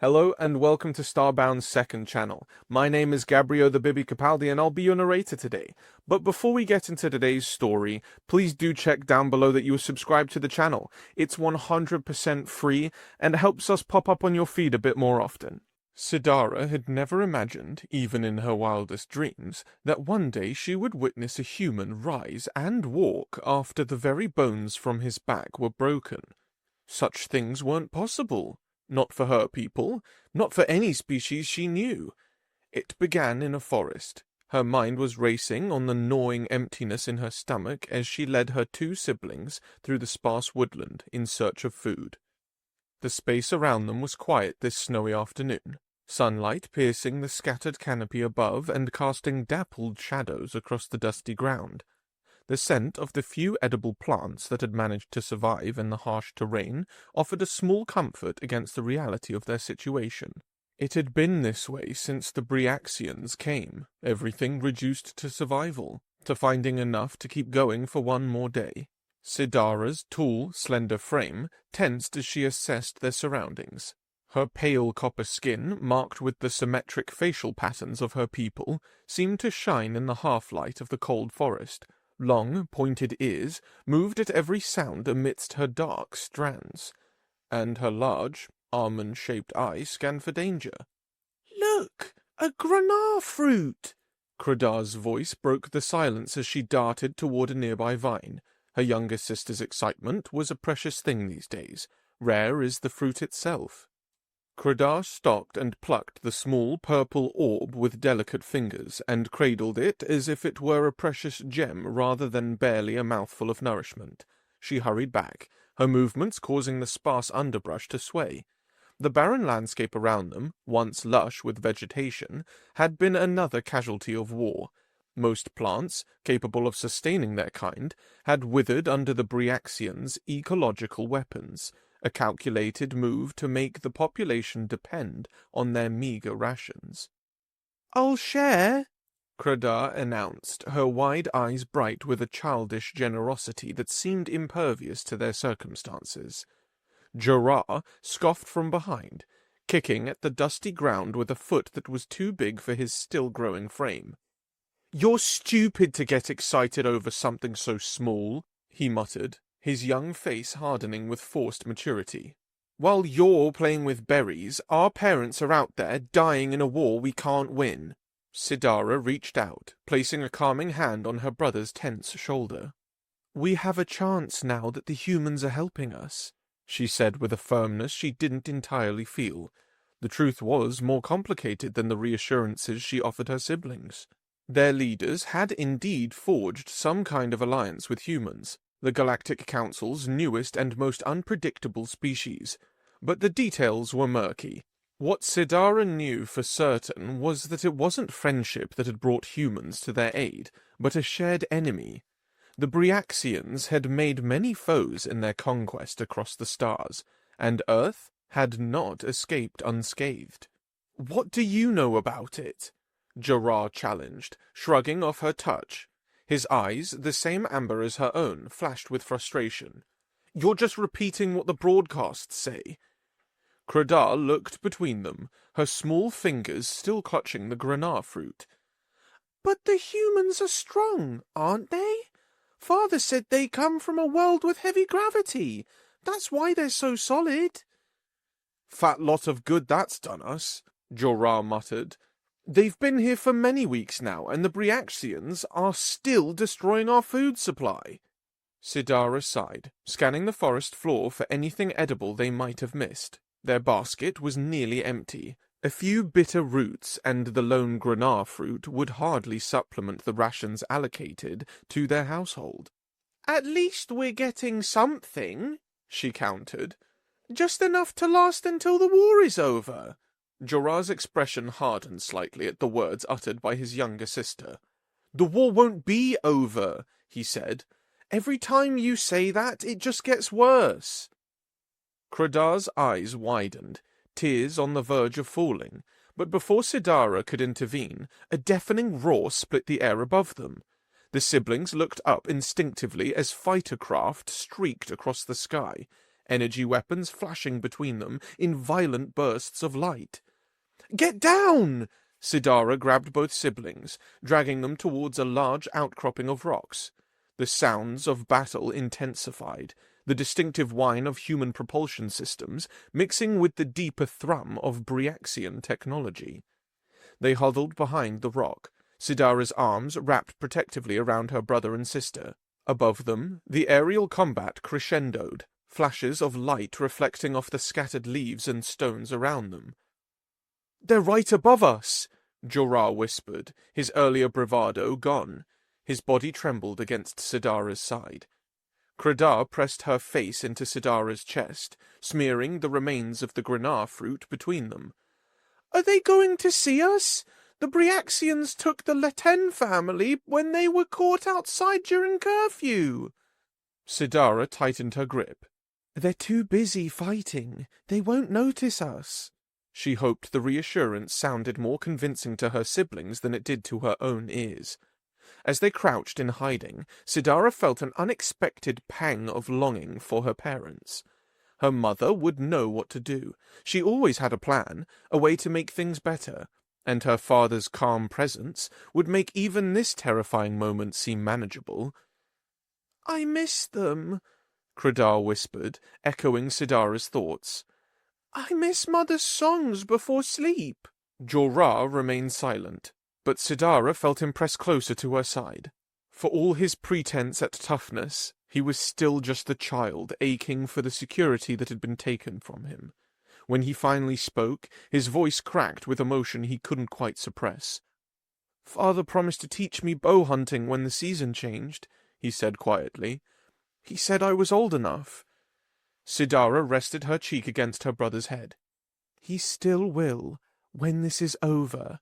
Hello and welcome to Starbound's second channel. My name is Gabriel the Bibi Capaldi and I'll be your narrator today. But before we get into today's story, please do check down below that you are subscribed to the channel. It's 100% free and helps us pop up on your feed a bit more often. Sidara had never imagined, even in her wildest dreams, that one day she would witness a human rise and walk after the very bones from his back were broken. Such things weren't possible. Not for her people, not for any species she knew. It began in a forest. Her mind was racing on the gnawing emptiness in her stomach as she led her two siblings through the sparse woodland in search of food. The space around them was quiet this snowy afternoon, sunlight piercing the scattered canopy above and casting dappled shadows across the dusty ground. The scent of the few edible plants that had managed to survive in the harsh terrain offered a small comfort against the reality of their situation. It had been this way since the Briaxians came, everything reduced to survival, to finding enough to keep going for one more day. Sidara's tall, slender frame tensed as she assessed their surroundings. Her pale copper skin, marked with the symmetric facial patterns of her people, seemed to shine in the half-light of the cold forest. Long, pointed ears moved at every sound amidst her dark strands, and her large, almond-shaped eyes scanned for danger. "Look! A granat fruit!" Credar's voice broke the silence as she darted toward a nearby vine. Her younger sister's excitement was a precious thing these days, rare as the fruit itself. Credar stopped and plucked the small purple orb with delicate fingers, and cradled it as if it were a precious gem rather than barely a mouthful of nourishment. She hurried back, her movements causing the sparse underbrush to sway. The barren landscape around them, once lush with vegetation, had been another casualty of war. Most plants, capable of sustaining their kind, had withered under the Briaxians' ecological weapons, a calculated move to make the population depend on their meager rations. "I'll share," Credar announced, her wide eyes bright with a childish generosity that seemed impervious to their circumstances. Gerard scoffed from behind, kicking at the dusty ground with a foot that was too big for his still-growing frame. "You're stupid to get excited over something so small," he muttered, his young face hardening with forced maturity. "While you're playing with berries, our parents are out there dying in a war we can't win." Sidara reached out, placing a calming hand on her brother's tense shoulder. "We have a chance now that the humans are helping us," she said with a firmness she didn't entirely feel. The truth was more complicated than the reassurances she offered her siblings. Their leaders had indeed forged some kind of alliance with humans, the Galactic Council's newest and most unpredictable species, but the details were murky. What Sidara knew for certain was that it wasn't friendship that had brought humans to their aid, but a shared enemy. The Briaxians had made many foes in their conquest across the stars, and Earth had not escaped unscathed. "What do you know about it?" Gerard challenged, shrugging off her touch. His eyes, the same amber as her own, flashed with frustration. "You're just repeating what the broadcasts say." Credar looked between them, her small fingers still clutching the granat fruit. "But the humans are strong, aren't they? Father said they come from a world with heavy gravity. That's why they're so solid." "Fat lot of good that's done us," Jorah muttered. "They've been here for many weeks now, and the Briaxians are still destroying our food supply." Sidara sighed, scanning the forest floor for anything edible they might have missed. Their basket was nearly empty. A few bitter roots and the lone granat fruit would hardly supplement the rations allocated to their household. "At least we're getting something," she countered. "Just enough to last until the war is over." Jorah's expression hardened slightly at the words uttered by his younger sister. "The war won't be over," he said. "Every time you say that, it just gets worse." Credar's eyes widened, tears on the verge of falling, but before Sidara could intervene, a deafening roar split the air above them. The siblings looked up instinctively as fighter craft streaked across the sky, energy weapons flashing between them in violent bursts of light. "Get down!" Sidara grabbed both siblings, dragging them towards a large outcropping of rocks. The sounds of battle intensified, the distinctive whine of human propulsion systems mixing with the deeper thrum of Bryaxian technology. They huddled behind the rock, Sidara's arms wrapped protectively around her brother and sister. Above them, the aerial combat crescendoed, flashes of light reflecting off the scattered leaves and stones around them. "They're right above us," Jorah whispered, his earlier bravado gone. His body trembled against Sidara's side. Credar pressed her face into Sidara's chest, smearing the remains of the granat fruit between them. "Are they going to see us? The Bryaxians took the Leten family when they were caught outside during curfew." Sidara tightened her grip. "They're too busy fighting. They won't notice us." She hoped the reassurance sounded more convincing to her siblings than it did to her own ears. As they crouched in hiding, Sidara felt an unexpected pang of longing for her parents. Her mother would know what to do. She always had a plan, a way to make things better, and her father's calm presence would make even this terrifying moment seem manageable. "I miss them," Credar whispered, echoing Sidara's thoughts. "I miss Mother's songs before sleep." Jorah remained silent, but Sidara felt him press closer to her side. For all his pretense at toughness, he was still just a child aching for the security that had been taken from him. When he finally spoke, his voice cracked with emotion he couldn't quite suppress. "Father promised to teach me bow hunting when the season changed," he said quietly. "He said I was old enough." Sidara rested her cheek against her brother's head. "He still will, when this is over."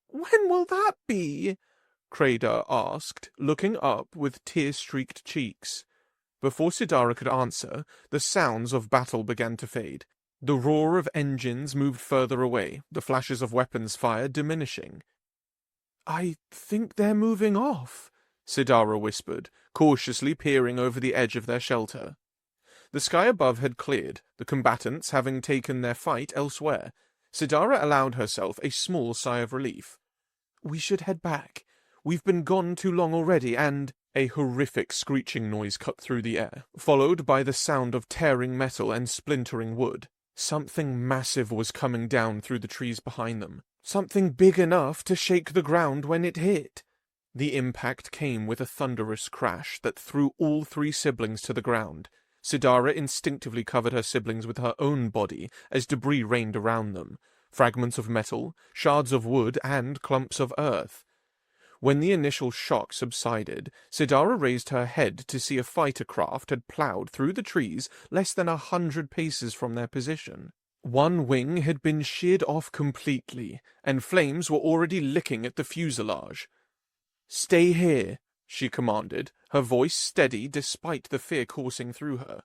"When will that be?" Credar asked, looking up with tear-streaked cheeks. Before Sidara could answer, the sounds of battle began to fade. The roar of engines moved further away, the flashes of weapons fire diminishing. "I think they're moving off," Sidara whispered, cautiously peering over the edge of their shelter. The sky above had cleared, the combatants having taken their fight elsewhere. Sidara allowed herself a small sigh of relief. "We should head back. We've been gone too long already, and—" A horrific screeching noise cut through the air, followed by the sound of tearing metal and splintering wood. Something massive was coming down through the trees behind them. Something big enough to shake the ground when it hit. The impact came with a thunderous crash that threw all three siblings to the ground. Sidara instinctively covered her siblings with her own body as debris rained around them. Fragments of metal, shards of wood, and clumps of earth. When the initial shock subsided, Sidara raised her head to see a fighter craft had plowed through the trees less than 100 paces from their position. One wing had been sheared off completely, and flames were already licking at the fuselage. "Stay here," she commanded, her voice steady despite the fear coursing through her.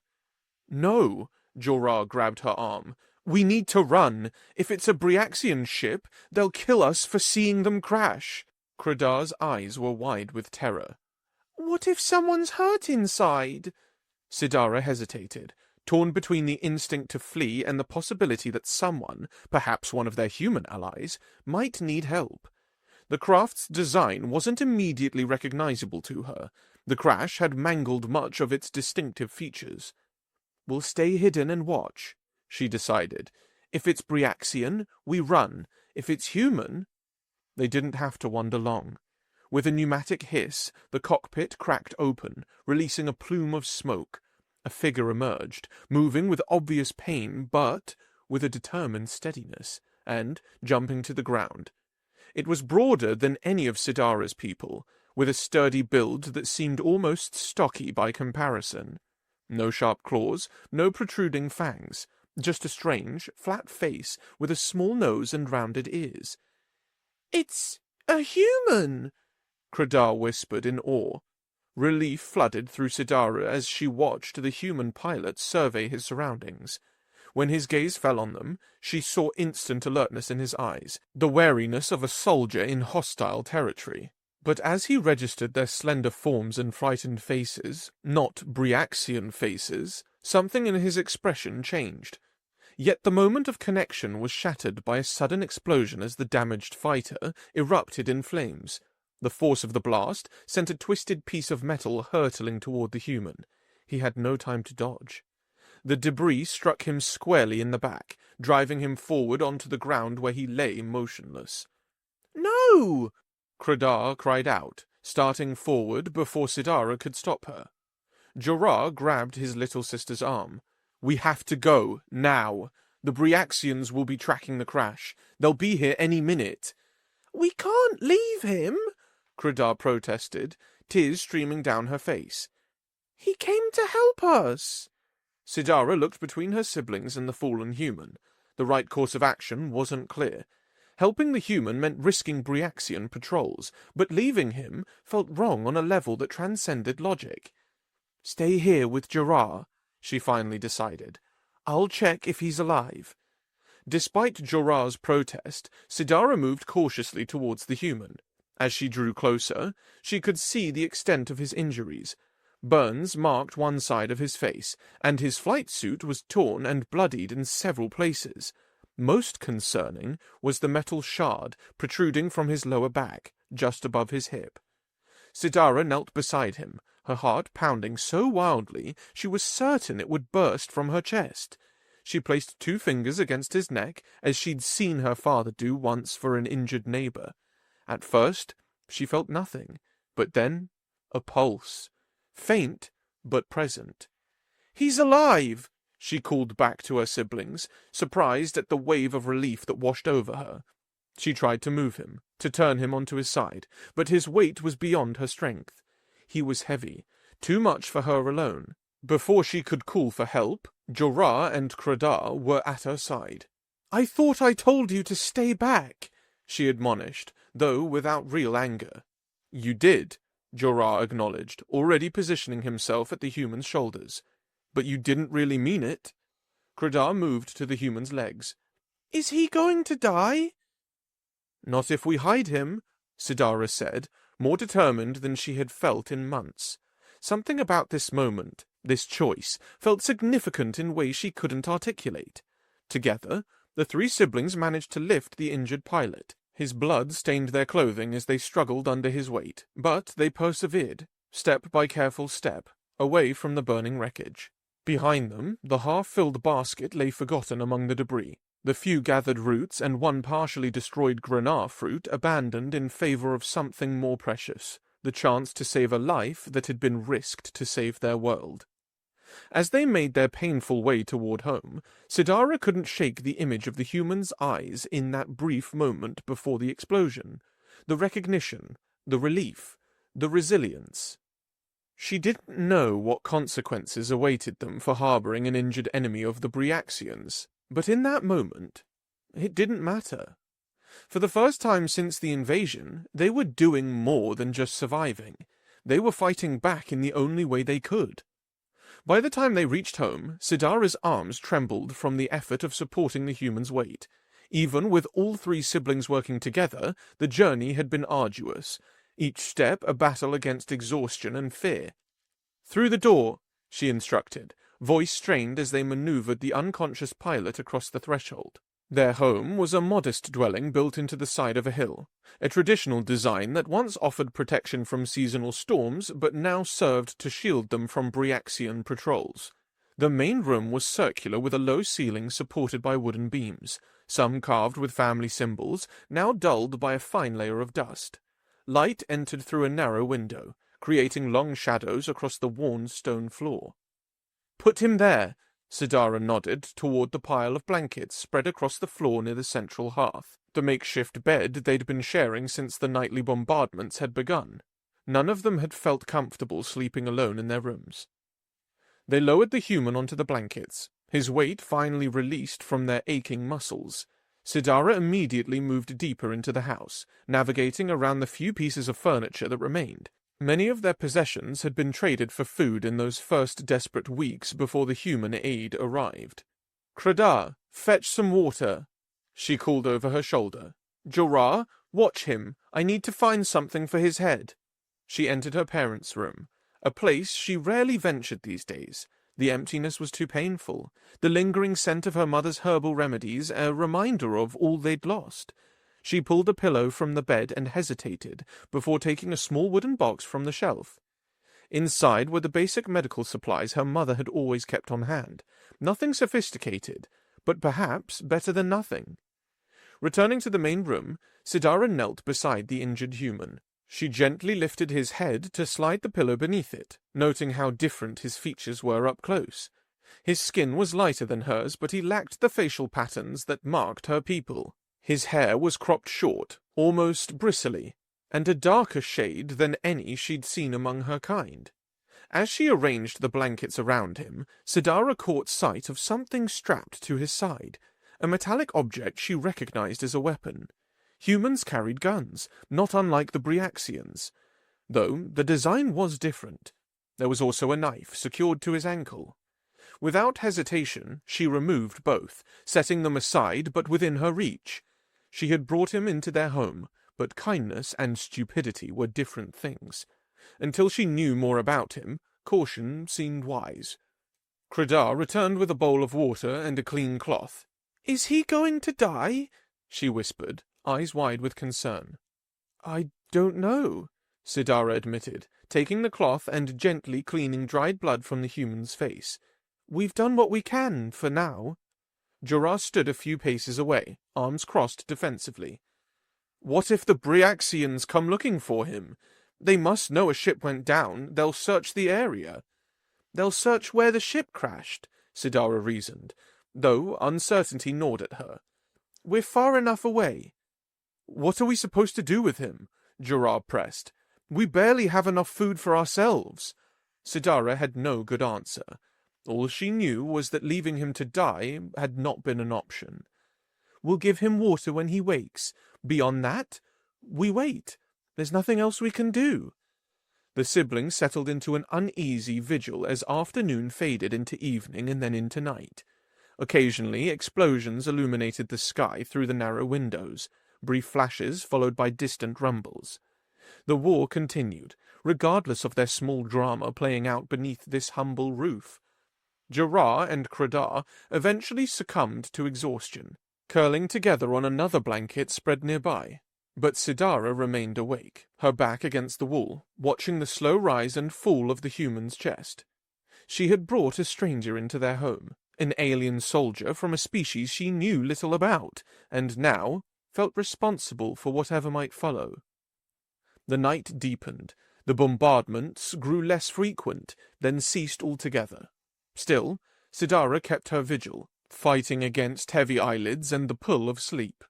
"No," Jorah grabbed her arm. "We need to run. If it's a Bryaxian ship, they'll kill us for seeing them crash." Credar's eyes were wide with terror. "What if someone's hurt inside?" Sidara hesitated, torn between the instinct to flee and the possibility that someone, perhaps one of their human allies, might need help. The craft's design wasn't immediately recognizable to her. The crash had mangled much of its distinctive features. "We'll stay hidden and watch," she decided. "If it's Bryaxian, we run. If it's human—" They didn't have to wonder long. With a pneumatic hiss, the cockpit cracked open, releasing a plume of smoke. A figure emerged, moving with obvious pain, but with a determined steadiness, and jumping to the ground. It was broader than any of Sidara's people, with a sturdy build that seemed almost stocky by comparison. No sharp claws, no protruding fangs, just a strange, flat face with a small nose and rounded ears. "It's a human!" Credar whispered in awe. Relief flooded through Sidara as she watched the human pilot survey his surroundings. When his gaze fell on them, she saw instant alertness in his eyes, the wariness of a soldier in hostile territory. But as he registered their slender forms and frightened faces, not Bryaxian faces, Something in his expression changed. Yet the moment of connection was shattered by a sudden explosion as the damaged fighter erupted in flames. The force of the blast sent a twisted piece of metal hurtling toward the human. He had no time to dodge. The debris struck him squarely in the back, driving him forward onto the ground where he lay motionless. "No!" Credar cried out, starting forward before Sidara could stop her. Jorah grabbed his little sister's arm. "We have to go, now. The Briaxians will be tracking the crash. They'll be here any minute." "We can't leave him," Credar protested, tears streaming down her face. "He came to help us." Sidara looked between her siblings and the fallen human. The right course of action wasn't clear. Helping the human meant risking Briaxian patrols, but leaving him felt wrong on a level that transcended logic. "Stay here with Jorah," she finally decided. "I'll check if he's alive." Despite Jorah's protest, Sidara moved cautiously towards the human. As she drew closer, she could see the extent of his injuries. Burns marked one side of his face, and his flight suit was torn and bloodied in several places. Most concerning was the metal shard protruding from his lower back, just above his hip. Sidara knelt beside him, her heart pounding so wildly she was certain it would burst from her chest. She placed 2 fingers against his neck, as she'd seen her father do once for an injured neighbor. At first, she felt nothing, but then a pulse. Faint, but present. "He's alive!" she called back to her siblings, surprised at the wave of relief that washed over her. She tried to move him, to turn him onto his side, but his weight was beyond her strength. He was heavy, too much for her alone. Before she could call for help, Jorah and Credar were at her side. "I thought I told you to stay back," she admonished, though without real anger. "You did," Jorah acknowledged, already positioning himself at the human's shoulders. "But you didn't really mean it." Credar moved to the human's legs. "Is he going to die?" "Not if we hide him," Sidara said, more determined than she had felt in months. Something about this moment, this choice, felt significant in ways she couldn't articulate. Together, the 3 siblings managed to lift the injured pilot. His blood stained their clothing as they struggled under his weight, but they persevered, step by careful step, away from the burning wreckage. Behind them, the half-filled basket lay forgotten among the debris, the few gathered roots and one partially destroyed granat fruit abandoned in favor of something more precious, the chance to save a life that had been risked to save their world. As they made their painful way toward home, Sidara couldn't shake the image of the human's eyes in that brief moment before the explosion. The recognition, the relief, the resilience. She didn't know what consequences awaited them for harboring an injured enemy of the Briaxians, but in that moment, it didn't matter. For the first time since the invasion, they were doing more than just surviving. They were fighting back in the only way they could. By the time they reached home, Sidara's arms trembled from the effort of supporting the human's weight. Even with all 3 siblings working together, the journey had been arduous, each step a battle against exhaustion and fear. "Through the door," she instructed, voice strained as they maneuvered the unconscious pilot across the threshold. Their home was a modest dwelling built into the side of a hill, a traditional design that once offered protection from seasonal storms but now served to shield them from Briaxian patrols. The main room was circular with a low ceiling supported by wooden beams, some carved with family symbols, now dulled by a fine layer of dust. Light entered through a narrow window, creating long shadows across the worn stone floor. "Put him there," Sidara nodded toward the pile of blankets spread across the floor near the central hearth, the makeshift bed they'd been sharing since the nightly bombardments had begun. None of them had felt comfortable sleeping alone in their rooms. They lowered the human onto the blankets, his weight finally released from their aching muscles. Sidara immediately moved deeper into the house, navigating around the few pieces of furniture that remained. Many of their possessions had been traded for food in those first desperate weeks before the human aid arrived. "Credar, fetch some water," she called over her shoulder. "Jorah, watch him. I need to find something for his head." She entered her parents' room, a place she rarely ventured these days. The emptiness was too painful, the lingering scent of her mother's herbal remedies a reminder of all they'd lost. She pulled a pillow from the bed and hesitated before taking a small wooden box from the shelf. Inside were the basic medical supplies her mother had always kept on hand. Nothing sophisticated, but perhaps better than nothing. Returning to the main room, Sidara knelt beside the injured human. She gently lifted his head to slide the pillow beneath it, noting how different his features were up close. His skin was lighter than hers, but he lacked the facial patterns that marked her people. His hair was cropped short, almost bristly, and a darker shade than any she'd seen among her kind. As she arranged the blankets around him, Sidara caught sight of something strapped to his side, a metallic object she recognized as a weapon. Humans carried guns, not unlike the Briaxians, though the design was different. There was also a knife secured to his ankle. Without hesitation, she removed both, setting them aside but within her reach. She had brought him into their home, but kindness and stupidity were different things. Until she knew more about him, caution seemed wise. Credar returned with a bowl of water and a clean cloth. "Is he going to die?" she whispered, eyes wide with concern. "I don't know," Sidara admitted, taking the cloth and gently cleaning dried blood from the human's face. "We've done what we can, for now." Jorah stood a few paces away, arms crossed defensively. "What if the Briaxians come looking for him? They must know a ship went down. They'll search the area." "They'll search where the ship crashed," Sidara reasoned, though uncertainty gnawed at her. "We're far enough away." "What are we supposed to do with him?" Jorah pressed. "We barely have enough food for ourselves." Sidara had no good answer. All she knew was that leaving him to die had not been an option. "We'll give him water when he wakes. Beyond that, we wait. There's nothing else we can do." The siblings settled into an uneasy vigil as afternoon faded into evening and then into night. Occasionally, explosions illuminated the sky through the narrow windows, brief flashes followed by distant rumbles. The war continued, regardless of their small drama playing out beneath this humble roof. Jorah and Credar eventually succumbed to exhaustion, curling together on another blanket spread nearby. But Sidara remained awake, her back against the wall, watching the slow rise and fall of the human's chest. She had brought a stranger into their home, an alien soldier from a species she knew little about, and now felt responsible for whatever might follow. The night deepened. The bombardments grew less frequent, then ceased altogether. Still, Sidara kept her vigil, fighting against heavy eyelids and the pull of sleep.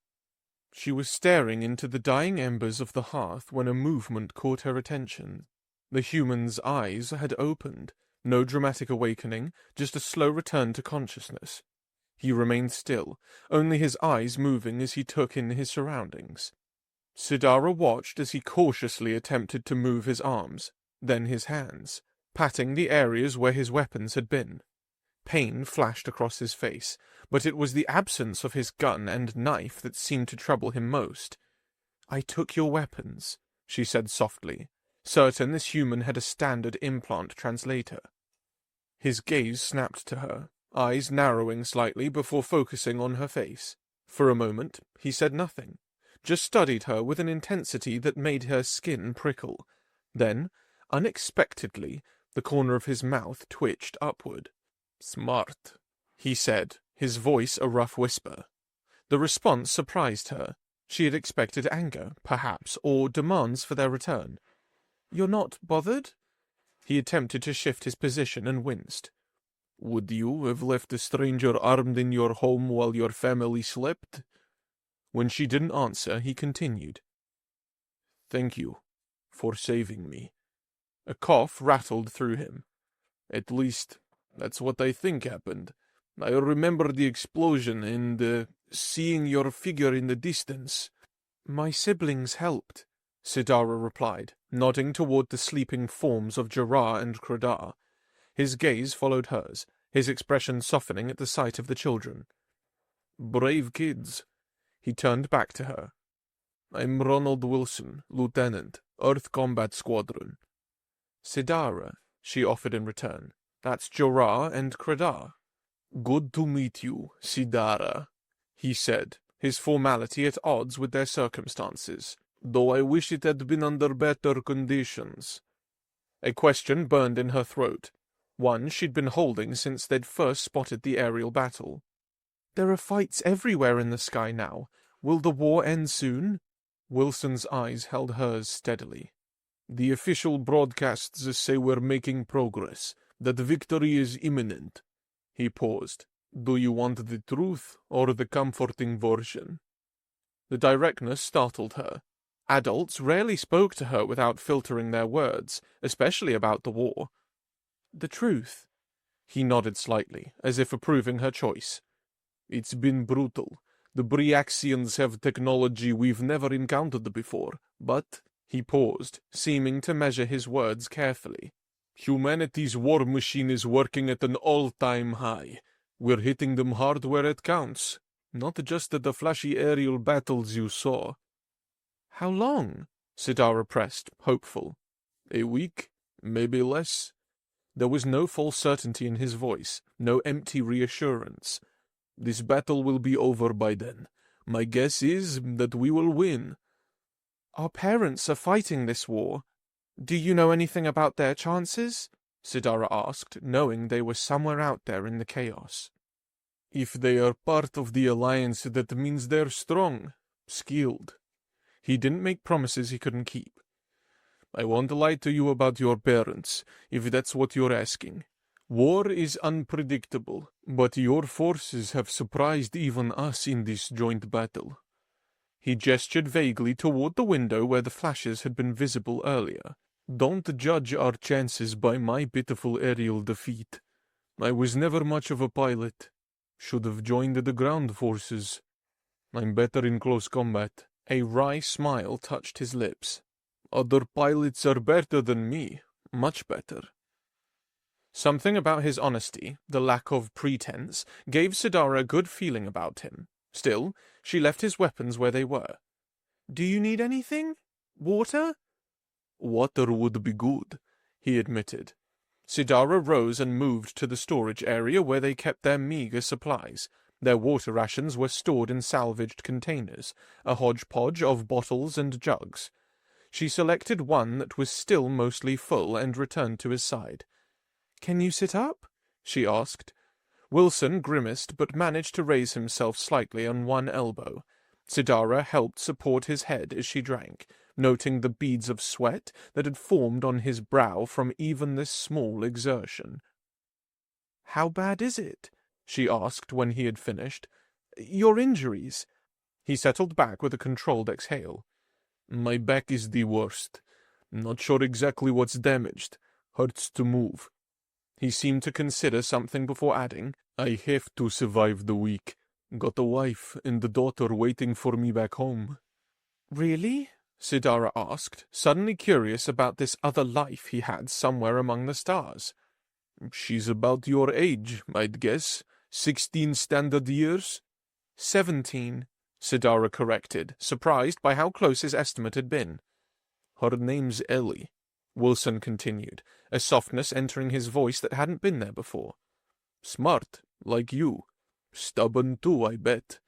She was staring into the dying embers of the hearth when a movement caught her attention. The human's eyes had opened. No dramatic awakening, just a slow return to consciousness. He remained still, only his eyes moving as he took in his surroundings. Sidara watched as he cautiously attempted to move his arms, then his hands, patting the areas where his weapons had been. Pain flashed across his face, but it was the absence of his gun and knife that seemed to trouble him most. "I took your weapons," she said softly, certain this human had a standard implant translator. His gaze snapped to her, eyes narrowing slightly before focusing on her face. For a moment, he said nothing, just studied her with an intensity that made her skin prickle. Then, unexpectedly, the corner of his mouth twitched upward. "Smart," he said, his voice a rough whisper. The response surprised her. She had expected anger, perhaps, or demands for their return. "You're not bothered?" He attempted to shift his position and winced. "Would you have left a stranger armed in your home while your family slept?" When she didn't answer, he continued. "Thank you for saving me." A cough rattled through him. "At least, that's what I think happened. I remember the explosion and seeing your figure in the distance." "My siblings helped," Sidara replied, nodding toward the sleeping forms of Jorah and Credar. His gaze followed hers, his expression softening at the sight of the children. "Brave kids." He turned back to her. "I'm Ronald Wilson, Lieutenant, Earth Combat Squadron." "Sidara," she offered in return. That's Jorah and Credar. Good to meet you, Sidara, he said, his formality at odds with their circumstances, though I wish it had been under better conditions. A question burned in her throat, one she'd been holding since they'd first spotted the aerial battle. There are fights everywhere in the sky now. Will the war end soon? Wilson's eyes held hers steadily. The official broadcasts say we're making progress, that victory is imminent. He paused. Do you want the truth or the comforting version? The directness startled her. Adults rarely spoke to her without filtering their words, especially about the war. The truth. He nodded slightly, as if approving her choice. It's been brutal. The Briaxians have technology we've never encountered before, but... He paused, seeming to measure his words carefully. Humanity's war machine is working at an all-time high. We're hitting them hard where it counts, not just at the flashy aerial battles you saw. How long? Sidara pressed, hopeful. A week? Maybe less? There was no false certainty in his voice, no empty reassurance. This battle will be over by then. My guess is that we will win. Our parents are fighting this war. Do you know anything about their chances? Sidara asked, knowing they were somewhere out there in the chaos. If they are part of the alliance, that means they're strong, skilled. He didn't make promises he couldn't keep. I won't lie to you about your parents, if that's what you're asking. War is unpredictable, but your forces have surprised even us in this joint battle. He gestured vaguely toward the window where the flashes had been visible earlier. Don't judge our chances by my pitiful aerial defeat. I was never much of a pilot. Should have joined the ground forces. I'm better in close combat. A wry smile touched his lips. Other pilots are better than me. Much better. Something about his honesty, the lack of pretense, gave Sidara a good feeling about him. Still, she left his weapons where they were. Do you need anything? Water? Water would be good, he admitted. Sidara rose and moved to the storage area where they kept their meager supplies. Their water rations were stored in salvaged containers, a hodgepodge of bottles and jugs. She selected one that was still mostly full and returned to his side. Can you sit up? She asked. Wilson grimaced but managed to raise himself slightly on one elbow. Sidara helped support his head as she drank, noting the beads of sweat that had formed on his brow from even this small exertion. How bad is it? She asked when he had finished. Your injuries? He settled back with a controlled exhale. My back is the worst. Not sure exactly what's damaged. Hurts to move. He seemed to consider something before adding, I have to survive the week. Got a wife and a daughter waiting for me back home. Really? Sidara asked, suddenly curious about this other life he had somewhere among the stars. She's about your age, I'd guess. 16 standard years? 17, Sidara corrected, surprised by how close his estimate had been. Her name's Ellie. Wilson continued, a softness entering his voice that hadn't been there before. Smart, like you. Stubborn too, I bet.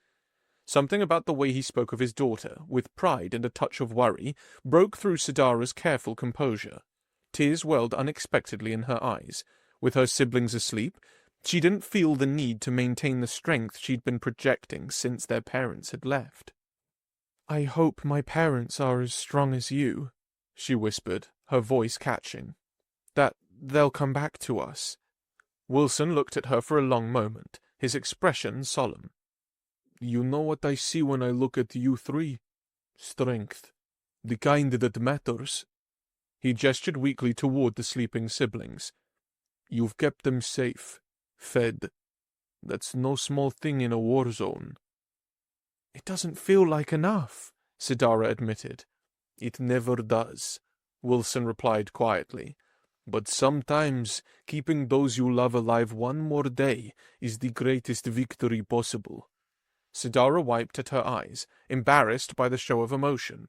Something about the way he spoke of his daughter, with pride and a touch of worry, broke through Sidara's careful composure. Tears welled unexpectedly in her eyes. With her siblings asleep, she didn't feel the need to maintain the strength she'd been projecting since their parents had left. I hope my parents are as strong as you, she whispered, her voice catching. That they'll come back to us. Wilson looked at her for a long moment, his expression solemn. You know what I see when I look at you three? Strength. The kind that matters. He gestured weakly toward the sleeping siblings. You've kept them safe, fed. That's no small thing in a war zone. It doesn't feel like enough, Sidara admitted. It never does, Wilson replied quietly. But sometimes keeping those you love alive one more day is the greatest victory possible. Sidara wiped at her eyes, embarrassed by the show of emotion.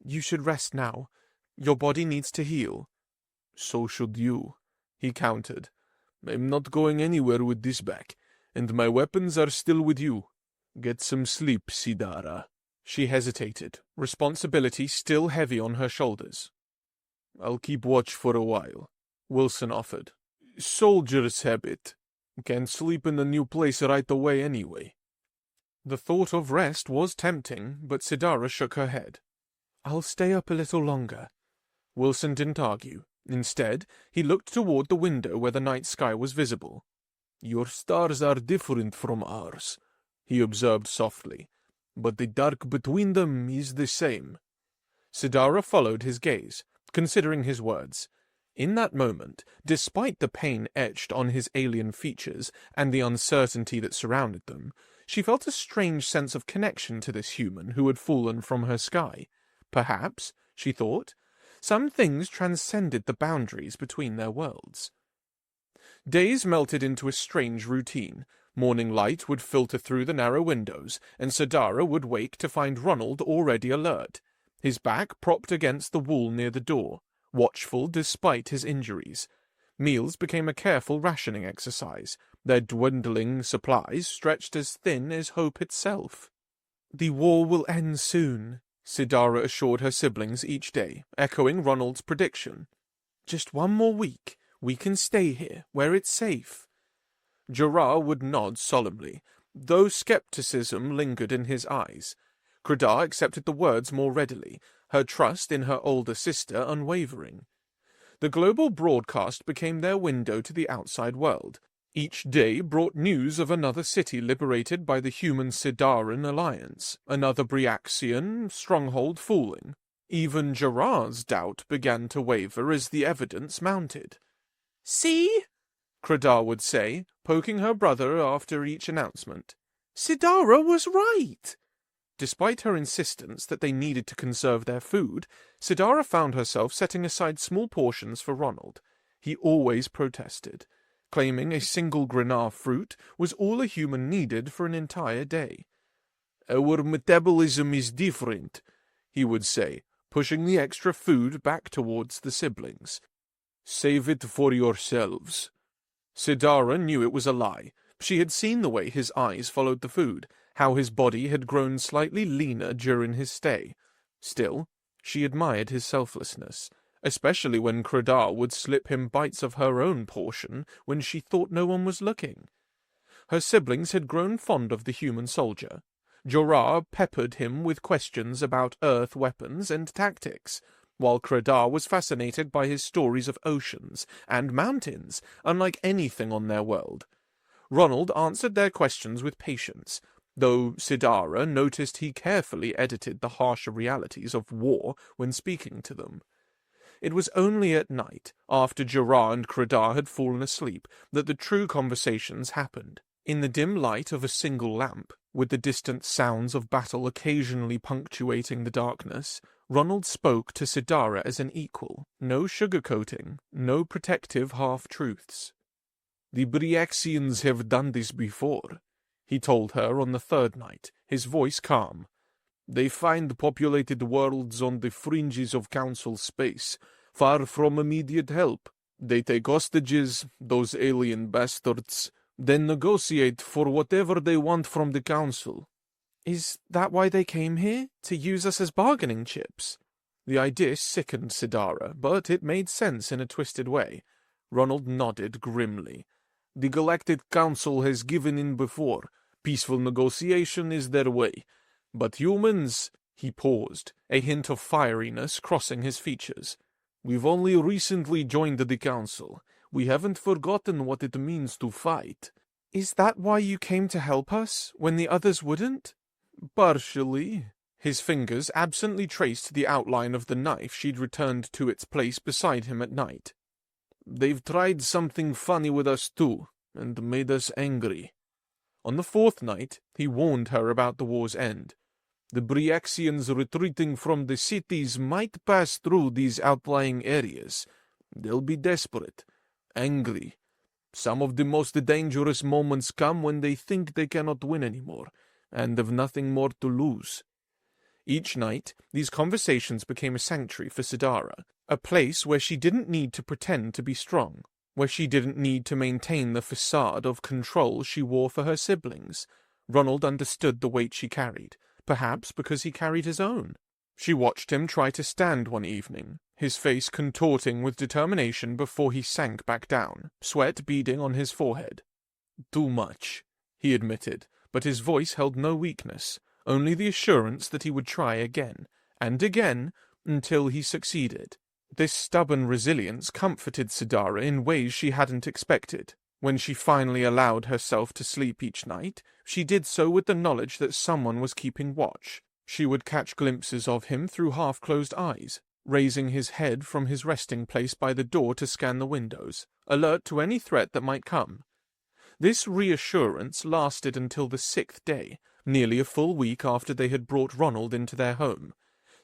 You should rest now. Your body needs to heal. So should you, he countered. I'm not going anywhere with this back, and my weapons are still with you. Get some sleep, Sidara." She hesitated, responsibility still heavy on her shoulders. "I'll keep watch for a while," Wilson offered. "Soldier's habit. Can't sleep in a new place right away anyway." The thought of rest was tempting, but Sidara shook her head. "I'll stay up a little longer." Wilson didn't argue. Instead, he looked toward the window where the night sky was visible. "Your stars are different from ours," he observed softly, "but the dark between them is the same." Sidara followed his gaze, considering his words. In that moment, despite the pain etched on his alien features and the uncertainty that surrounded them, she felt a strange sense of connection to this human who had fallen from her sky. Perhaps, she thought, some things transcended the boundaries between their worlds. Days melted into a strange routine. Morning light would filter through the narrow windows, and Sidara would wake to find Ronald already alert, his back propped against the wall near the door, watchful despite his injuries. Meals became a careful rationing exercise, their dwindling supplies stretched as thin as hope itself. "The war will end soon," Sidara assured her siblings each day, echoing Ronald's prediction. "Just one more week. We can stay here, where it's safe." Jorah would nod solemnly, though skepticism lingered in his eyes. Credar accepted the words more readily, her trust in her older sister unwavering. The global broadcast became their window to the outside world. Each day brought news of another city liberated by the human-Sidaran alliance, another Bryaxian stronghold falling. Even Jorah's doubt began to waver as the evidence mounted. "See?" Credar would say, poking her brother after each announcement. "Sidara was right." Despite her insistence that they needed to conserve their food, Sidara found herself setting aside small portions for Ronald. He always protested, claiming a single granar fruit was all a human needed for an entire day. "Our metabolism is different," he would say, pushing the extra food back towards the siblings. "Save it for yourselves." Sidara knew it was a lie. She had seen the way his eyes followed the food, how his body had grown slightly leaner during his stay. Still, she admired his selflessness, especially when Credar would slip him bites of her own portion when she thought no one was looking. Her siblings had grown fond of the human soldier. Jorah peppered him with questions about Earth weapons and tactics, while Credar was fascinated by his stories of oceans and mountains, unlike anything on their world. Ronald answered their questions with patience, though Sidara noticed he carefully edited the harsher realities of war when speaking to them. It was only at night, after Jorah and Credar had fallen asleep, that the true conversations happened. In the dim light of a single lamp, with the distant sounds of battle occasionally punctuating the darkness, Ronald spoke to Sidara as an equal, no sugarcoating, no protective half-truths. "The Bryaxians have done this before," he told her on the third night, his voice calm. "They find populated worlds on the fringes of Council space, far from immediate help. They take hostages, those alien bastards, then negotiate for whatever they want from the Council." "Is that why they came here? To use us as bargaining chips?" The idea sickened Sidara, but it made sense in a twisted way. Ronald nodded grimly. "The Galactic Council has given in before. Peaceful negotiation is their way. But humans—" He paused, a hint of fieriness crossing his features. "We've only recently joined the Council. We haven't forgotten what it means to fight." "Is that why you came to help us, when the others wouldn't?" "Partially." His fingers absently traced the outline of the knife she'd returned to its place beside him at night. "They've tried something funny with us too, and made us angry." On the fourth night, he warned her about the war's end. "The Bryaxians retreating from the cities might pass through these outlying areas. They'll be desperate, angry. Some of the most dangerous moments come when they think they cannot win anymore, and have nothing more to lose." Each night, these conversations became a sanctuary for Sidara, a place where she didn't need to pretend to be strong. where she didn't need to maintain the facade of control she wore for her siblings. Ronald understood the weight she carried, perhaps because he carried his own. She watched him try to stand one evening, his face contorting with determination before he sank back down, sweat beading on his forehead. "Too much," he admitted, but his voice held no weakness, only the assurance that he would try again, and again, until he succeeded. This stubborn resilience comforted Sidara in ways she hadn't expected. When she finally allowed herself to sleep each night, she did so with the knowledge that someone was keeping watch. She would catch glimpses of him through half-closed eyes, raising his head from his resting place by the door to scan the windows, alert to any threat that might come. This reassurance lasted until the 6th day, nearly a full week after they had brought Ronald into their home.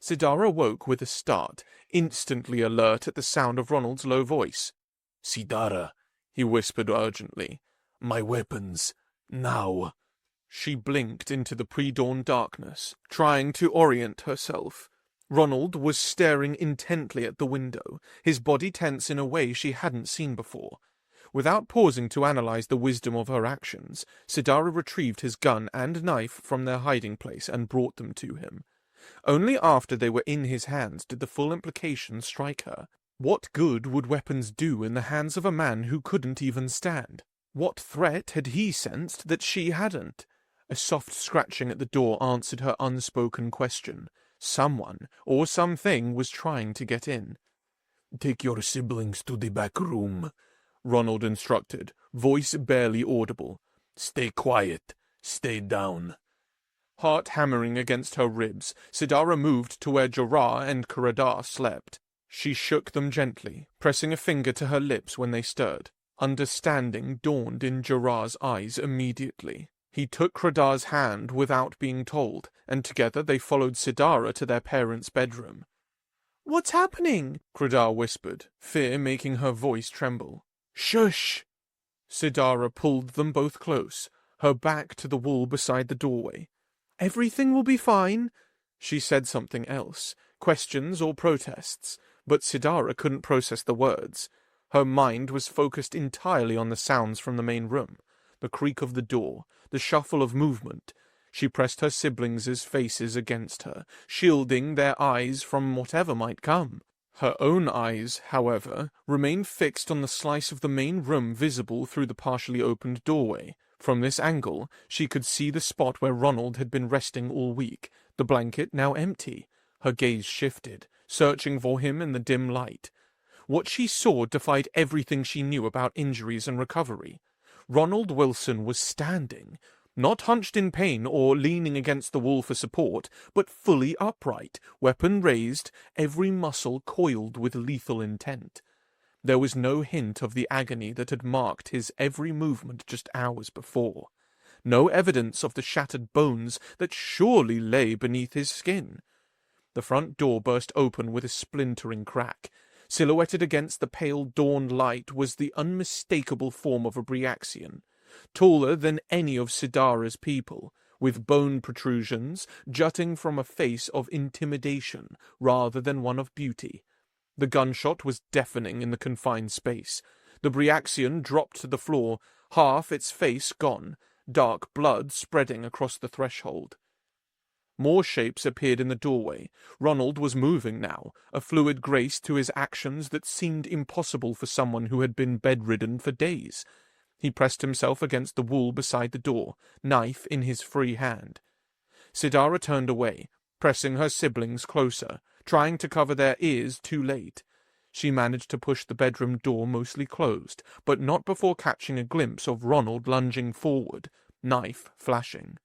Sidara woke with a start, instantly alert at the sound of Ronald's low voice. "Sidara," he whispered urgently. "My weapons. Now." She blinked into the pre-dawn darkness, trying to orient herself. Ronald was staring intently at the window, his body tense in a way she hadn't seen before. Without pausing to analyze the wisdom of her actions, Sidara retrieved his gun and knife from their hiding place and brought them to him. Only after they were in his hands did the full implications strike her. What good would weapons do in the hands of a man who couldn't even stand? What threat had he sensed that she hadn't? A soft scratching at the door answered her unspoken question. Someone, or something, was trying to get in. "Take your siblings to the back room," Ronald instructed, voice barely audible. "Stay quiet. Stay down." Heart hammering against her ribs, Sidara moved to where Jorah and Caradar slept. She shook them gently, pressing a finger to her lips when they stirred. Understanding dawned in Jorah's eyes immediately. He took Cradar's hand without being told, and together they followed Sidara to their parents' bedroom. "What's happening?" Cradar whispered, fear making her voice tremble. "Shush!" Sidara pulled them both close, her back to the wall beside the doorway. "Everything will be fine." She said something else, questions or protests, but Sidara couldn't process the words. Her mind was focused entirely on the sounds from the main room, the creak of the door, the shuffle of movement. She pressed her siblings' faces against her, shielding their eyes from whatever might come. Her own eyes, however, remained fixed on the slice of the main room visible through the partially opened doorway. From this angle, she could see the spot where Ronald had been resting all week, the blanket now empty. Her gaze shifted, searching for him in the dim light. What she saw defied everything she knew about injuries and recovery. Ronald Wilson was standing, not hunched in pain or leaning against the wall for support, but fully upright, weapon raised, every muscle coiled with lethal intent. There was no hint of the agony that had marked his every movement just hours before. No evidence of the shattered bones that surely lay beneath his skin. The front door burst open with a splintering crack. Silhouetted against the pale dawn light was the unmistakable form of a Briaxian, taller than any of Sidara's people, with bone protrusions jutting from a face of intimidation rather than one of beauty. The gunshot was deafening in the confined space. The Briaxian dropped to the floor, half its face gone, dark blood spreading across the threshold. More shapes appeared in the doorway. Ronald was moving now, a fluid grace to his actions that seemed impossible for someone who had been bedridden for days. He pressed himself against the wall beside the door, knife in his free hand. Sidara turned away, pressing her siblings closer, trying to cover their ears too late. She managed to push the bedroom door mostly closed, but not before catching a glimpse of Ronald lunging forward, knife flashing.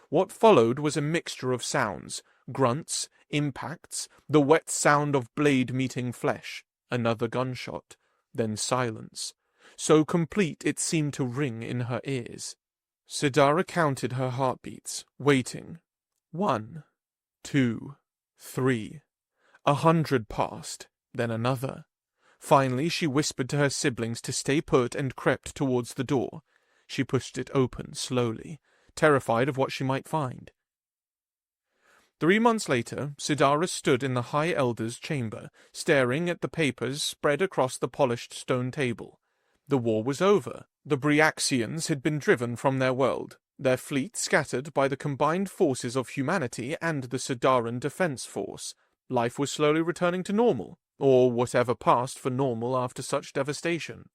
What followed was a mixture of sounds, grunts, impacts, the wet sound of blade meeting flesh, another gunshot, then silence, so complete it seemed to ring in her ears. Sidara counted her heartbeats, waiting. 1, 2, 3. 100 passed, then another. Finally she whispered to her siblings to stay put and crept towards the door. She pushed it open slowly, terrified of what she might find. 3 months later, Sidara stood in the High Elder's chamber, staring at the papers spread across the polished stone table. The war was over. The Bryaxians had been driven from their world, their fleet scattered by the combined forces of humanity and the Sidaran Defense Force. Life was slowly returning to normal, or whatever passed for normal after such devastation.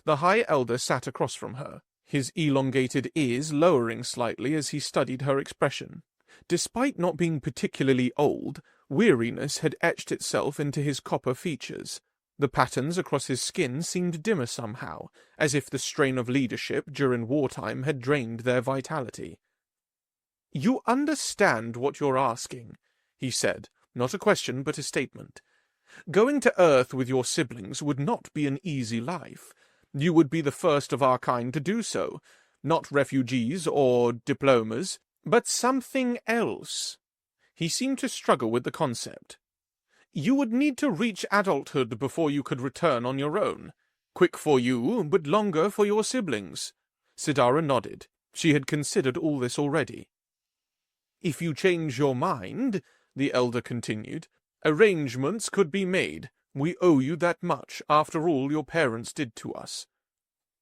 The High Elder sat across from her, his elongated ears lowering slightly as he studied her expression. Despite not being particularly old, weariness had etched itself into his copper features. The patterns across his skin seemed dimmer somehow, as if the strain of leadership during wartime had drained their vitality. "You understand what you're asking," he said, not a question but a statement. "Going to Earth with your siblings would not be an easy life. You would be the first of our kind to do so, not refugees or diplomas, but something else." He seemed to struggle with the concept. "You would need to reach adulthood before you could return on your own. Quick for you, but longer for your siblings." Sidara nodded. She had considered all this already. "If you change your mind," the elder continued, "arrangements could be made. We owe you that much, after all your parents did to us."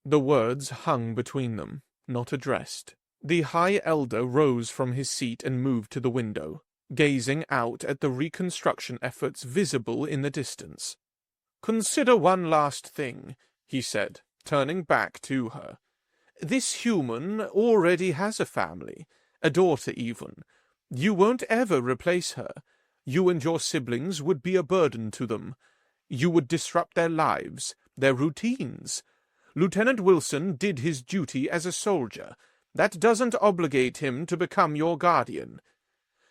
The words hung between them, not addressed. The High Elder rose from his seat and moved to the window, gazing out at the reconstruction efforts visible in the distance. "Consider one last thing," he said, turning back to her. "This human already has a family, a daughter even. You won't ever replace her. You and your siblings would be a burden to them. You would disrupt their lives, their routines. Lieutenant Wilson did his duty as a soldier. That doesn't obligate him to become your guardian."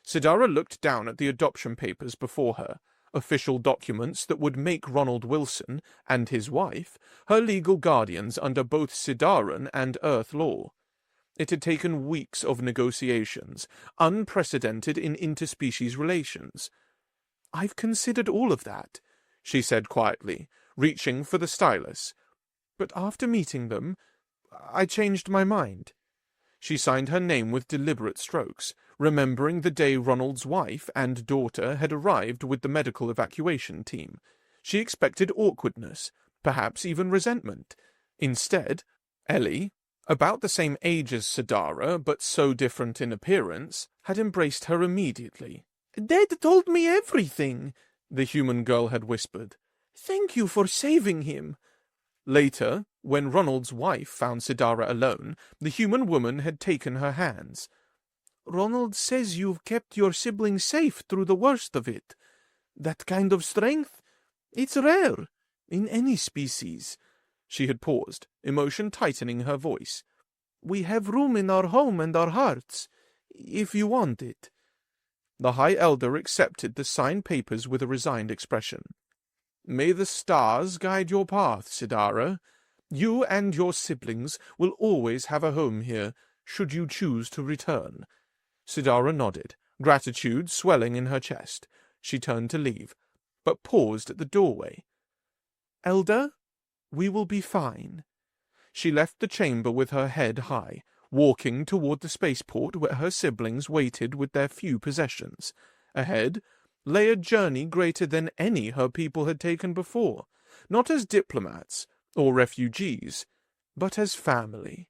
Sidara looked down at the adoption papers before her, official documents that would make Ronald Wilson and his wife her legal guardians under both Sidaran and Earth law. It had taken weeks of negotiations, unprecedented in interspecies relations. "I've considered all of that," she said quietly, reaching for the stylus. "But after meeting them, I changed my mind." She signed her name with deliberate strokes, remembering the day Ronald's wife and daughter had arrived with the medical evacuation team. She expected awkwardness, perhaps even resentment. Instead, Ellie, about the same age as Sidara, but so different in appearance, had embraced her immediately. "Dad told me everything," the human girl had whispered. "Thank you for saving him." Later, when Ronald's wife found Sidara alone, the human woman had taken her hands. "Ronald says you've kept your siblings safe through the worst of it. That kind of strength, it's rare in any species." She had paused, emotion tightening her voice. "We have room in our home and our hearts, if you want it." The High Elder accepted the signed papers with a resigned expression. "May the stars guide your path, Sidara. You and your siblings will always have a home here, should you choose to return." Sidara nodded, gratitude swelling in her chest. She turned to leave, but paused at the doorway. "Elder, we will be fine." She left the chamber with her head high, walking toward the spaceport where her siblings waited with their few possessions. Ahead lay a journey greater than any her people had taken before, not as diplomats or refugees, but as family.